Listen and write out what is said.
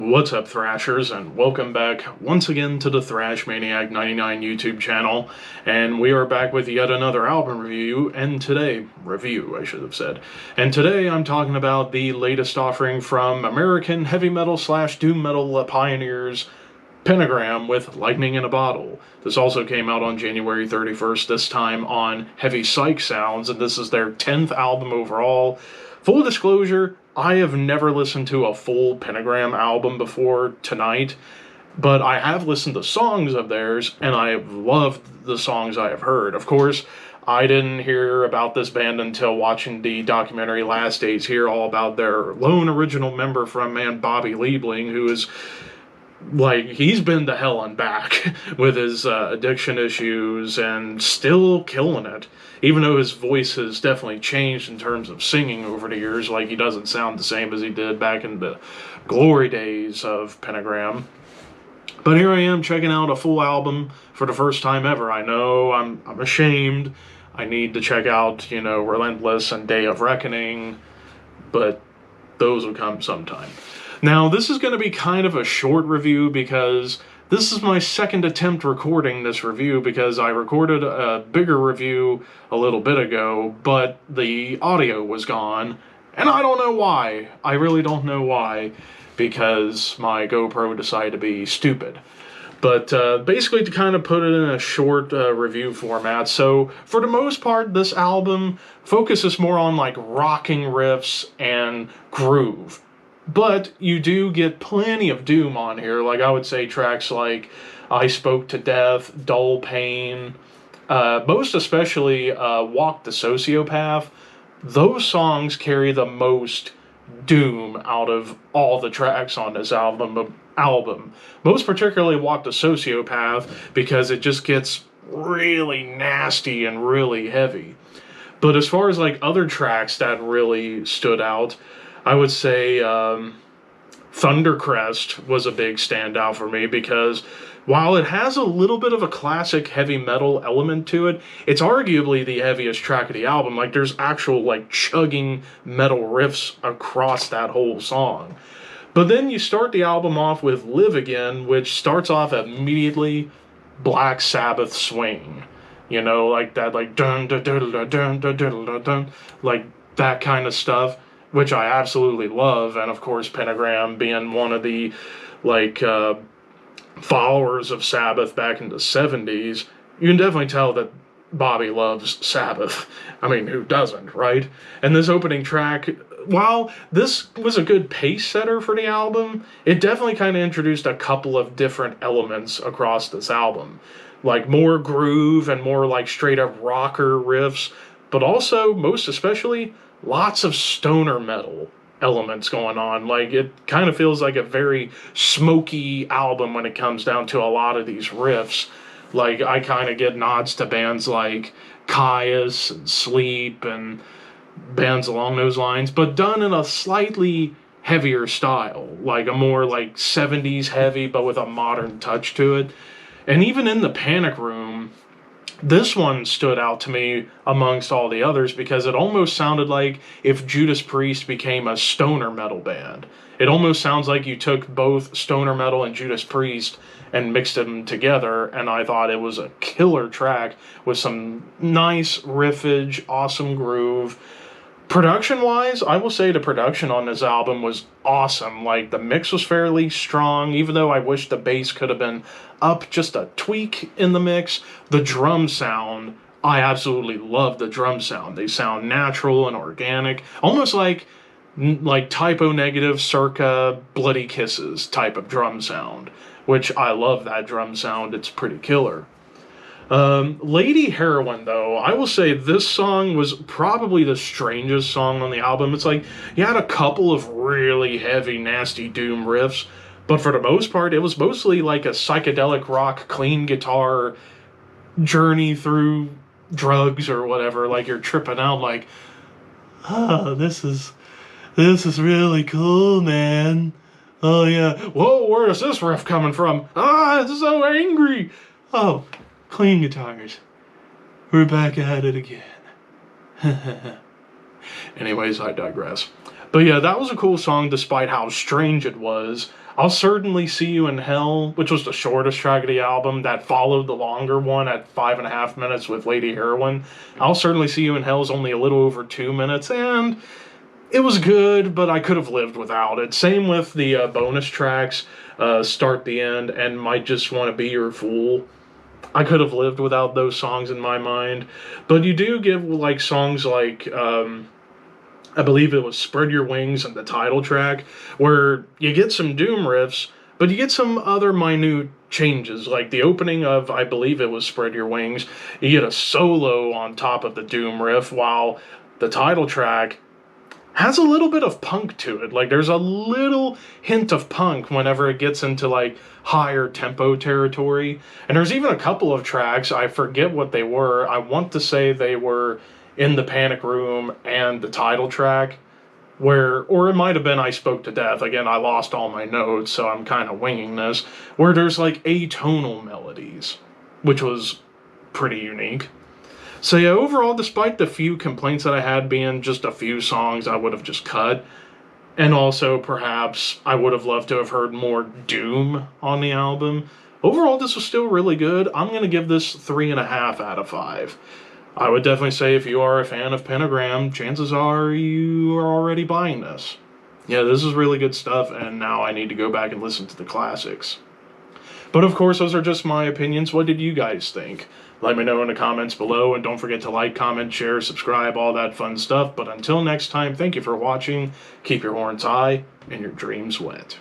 What's up, Thrashers, and welcome back once again to the Thrash Maniac 99 YouTube channel. And we are back with yet another album review, and today, I should have said. And today I'm talking about the latest offering from American heavy metal / doom metal pioneers, Pentagram, with Lightning in a Bottle. This also came out on January 31st, this time on Heavy Psych Sounds, and this is their 10th album overall. Full disclosure, I have never listened to a full Pentagram album before tonight, but I have listened to songs of theirs, and I have loved the songs I have heard. Of course, I didn't hear about this band until watching the documentary Last Days Here, all about their lone original member frontman Bobby Liebling, who is he's been to hell and back with his addiction issues and still killing it. Even though his voice has definitely changed in terms of singing over the years, he doesn't sound the same as he did back in the glory days of Pentagram. But here I am checking out a full album for the first time ever. I know I'm ashamed. I need to check out, Relentless and Day of Reckoning, but those will come sometime. Now, this is going to be kind of a short review because this is my second attempt recording this review, because I recorded a bigger review a little bit ago, but the audio was gone, and I don't know why. I really don't know why, because my GoPro decided to be stupid. But basically, to kind of put it in a short review format, so for the most part, this album focuses more on rocking riffs and groove. But you do get plenty of doom on here. I would say tracks like I Spoke to Death, Dull Pain, most especially Walk the Sociopath. Those songs carry the most doom out of all the tracks on this album. Most particularly Walk the Sociopath, because it just gets really nasty and really heavy. But as far as other tracks that really stood out, I would say Thundercrest was a big standout for me, because while it has a little bit of a classic heavy metal element to it, it's arguably the heaviest track of the album. There's actual chugging metal riffs across that whole song. But then you start the album off with Live Again, which starts off immediately Black Sabbath swing. Dun dun dun dun dun dun dun dun, that kind of stuff, which I absolutely love. And of course, Pentagram being one of the followers of Sabbath back in the 70s, you can definitely tell that Bobby loves Sabbath. I mean, who doesn't, right? And this opening track, while this was a good pace setter for the album, it definitely kind of introduced a couple of different elements across this album. More groove and more straight up rocker riffs, but also, most especially, lots of stoner metal elements going on. It kind of feels like a very smoky album when it comes down to a lot of these riffs. I kind of get nods to bands like Caius and Sleep and bands along those lines, but done in a slightly heavier style, a more 70s heavy, but with a modern touch to it. And even in the Panic Room, this one stood out to me amongst all the others, because it almost sounded like if Judas Priest became a stoner metal band. It almost sounds like you took both stoner metal and Judas Priest and mixed them together, and I thought it was a killer track with some nice riffage, awesome groove. Production-wise, I will say the production on this album was awesome. The mix was fairly strong, even though I wish the bass could have been up just a tweak in the mix. The drum sound, I absolutely love the drum sound. They sound natural and organic, almost like Typo Negative circa Bloody Kisses type of drum sound, which I love that drum sound. It's pretty killer. Lady Heroin, though, I will say this song was probably the strangest song on the album. It's you had a couple of really heavy, nasty doom riffs, but for the most part, it was mostly a psychedelic rock, clean guitar journey through drugs or whatever. You're tripping out this is really cool, man. Oh yeah. Whoa, where is this riff coming from? It's so angry. Oh, clean guitars. We're back at it again. Anyways, I digress. But yeah, that was a cool song despite how strange it was. I'll Certainly See You in Hell, which was the shortest track of the album that followed the longer one at 5.5 minutes with Lady Heroin. I'll Certainly See You in Hell is only a little over 2 minutes, and it was good, but I could have lived without it. Same with the bonus tracks, Start the End and Might Just Want to Be Your Fool. I could have lived without those songs in my mind. But you do give like songs like I believe it was Spread Your Wings and the title track, where you get some Doom riffs, but you get some other minute changes, like the opening of, I believe it was Spread Your Wings, you get a solo on top of the Doom riff, while the title track has a little bit of punk to it. Like, there's a little hint of punk whenever it gets into, like, higher tempo territory. And there's even a couple of tracks, I forget what they were. I want to say they were In the Panic Room and the title track, where, or it might have been I Spoke to Death. Again, I lost all my notes, so I'm kind of winging this, where there's, like, atonal melodies, which was pretty unique. So yeah, overall, despite the few complaints that I had being just a few songs I would have just cut, and also perhaps I would have loved to have heard more Doom on the album, overall this was still really good. I'm going to give this 3.5 out of 5. I would definitely say if you are a fan of Pentagram, chances are you are already buying this. Yeah, this is really good stuff, and now I need to go back and listen to the classics. But of course, those are just my opinions. What did you guys think? Let me know in the comments below, and don't forget to like, comment, share, subscribe, all that fun stuff. But until next time, thank you for watching. Keep your horns high and your dreams wet.